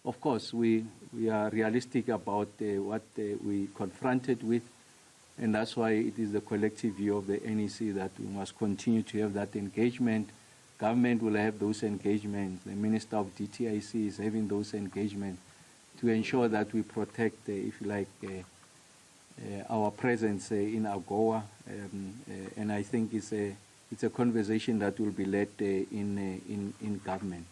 Of course, we are realistic about what we confronted with, and that's why it is the collective view of the NEC that we must continue to have that engagement. Government will have those engagements. The Minister of DTIC is having those engagements to ensure that we protect, if you like, our presence in AGOA, and I think it's a conversation that will be led in government.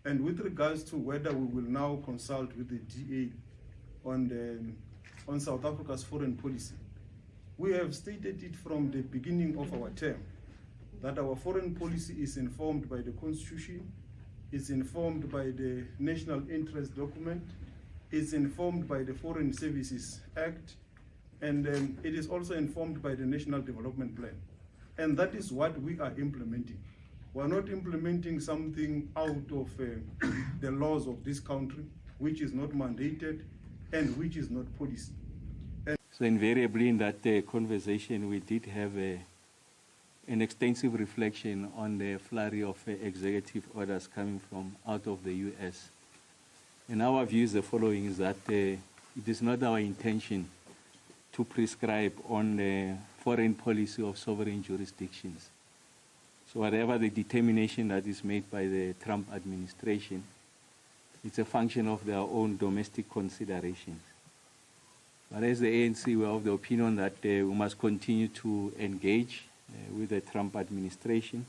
And with regards to whether we will now consult with the DA on South Africa's foreign policy, we have stated it from the beginning of our term that our foreign policy is informed by the Constitution, is informed by the National Interest Document, is informed by the Foreign Services Act, and it is also informed by the National Development Plan. And that is what we are implementing. We are not implementing something out of the laws of this country, which is not mandated and which is not policy. So invariably in that conversation, we did have an extensive reflection on the flurry of executive orders coming from out of the US. And our view is the following, is that it is not our intention to prescribe on the foreign policy of sovereign jurisdictions. So whatever the determination that is made by the Trump administration, it's a function of their own domestic considerations. But as the ANC, we are of the opinion that we must continue to engage with the Trump administration,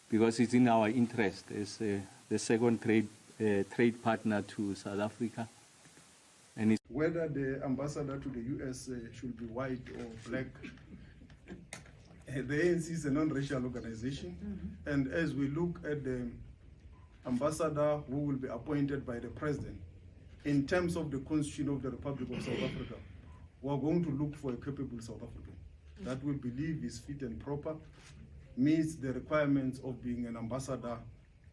because it's in our interest as the second trade partner to South Africa. And it's whether the ambassador to the US should be white or black, the ANC is a non-racial organization, and as we look at the ambassador who will be appointed by the president, in terms of the Constitution of the Republic of South Africa, we are going to look for a capable South African that we believe is fit and proper, meets the requirements of being an ambassador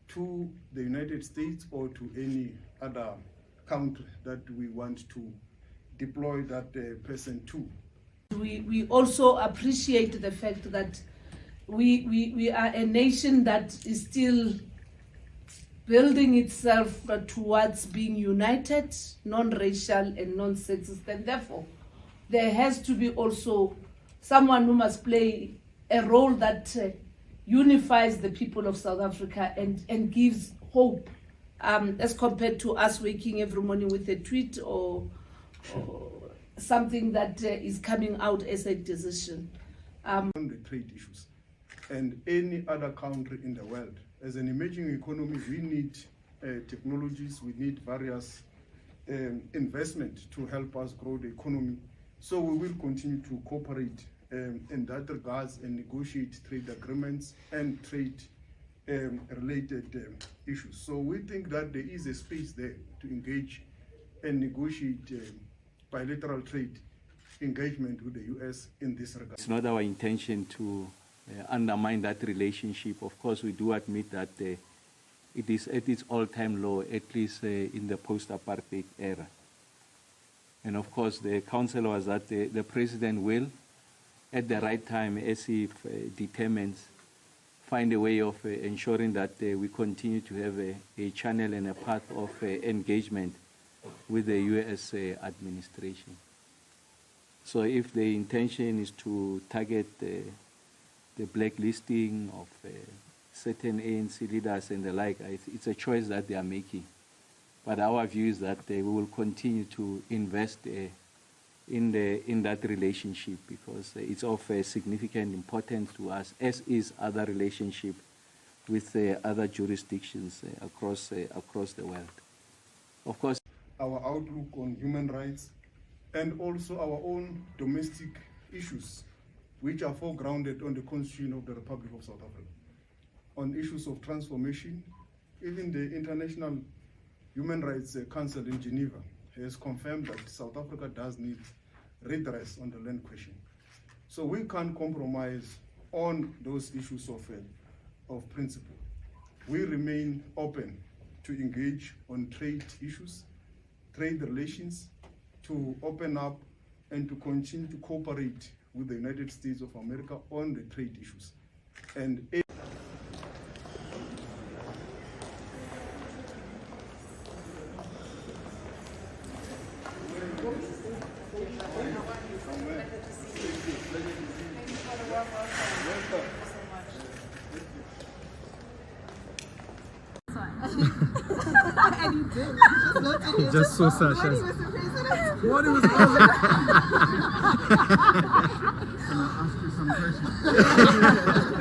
to the United States or to any other country that we want to deploy that person to. We also appreciate the fact that we are a nation that is still building itself towards being united, non-racial and non-sexist, and therefore there has to be also someone who must play a role that unifies the people of South Africa and gives hope, as compared to us waking every morning with a tweet or something that is coming out as a decision. On the trade issues and any other country in the world, as an emerging economy, we need technologies, we need various investment to help us grow the economy. So we will continue to cooperate in that regards and negotiate trade agreements and trade related issues. So we think that there is a space there to engage and negotiate bilateral trade engagement with the US in this regard. It's not our intention to undermine that relationship. Of course, we do admit that it is at its all-time low, at least in the post-apartheid era. And of course, the counsel was that the president will, at the right time, as he determines, find a way of ensuring that we continue to have a channel and a path of engagement with the US administration. So if the intention is to target the blacklisting of certain ANC leaders and the like, it's a choice that they are making. But our view is that we will continue to invest in that relationship, because it's of significant importance to us, as is other relationship with other jurisdictions across the world. Of course, our outlook on human rights and also our own domestic issues, which are foregrounded on the Constitution of the Republic of South Africa. On issues of transformation, even the International Human Rights Council in Geneva has confirmed that South Africa does need redress on the land question. So we can't compromise on those issues of principle. We remain open to engage on trade issues, trade relations, to open up and to continue to cooperate with the United States of America on the trade issues. And And he did. He just looked at him. Just saw Sasha. When he was the president. What was Can I ask you some questions?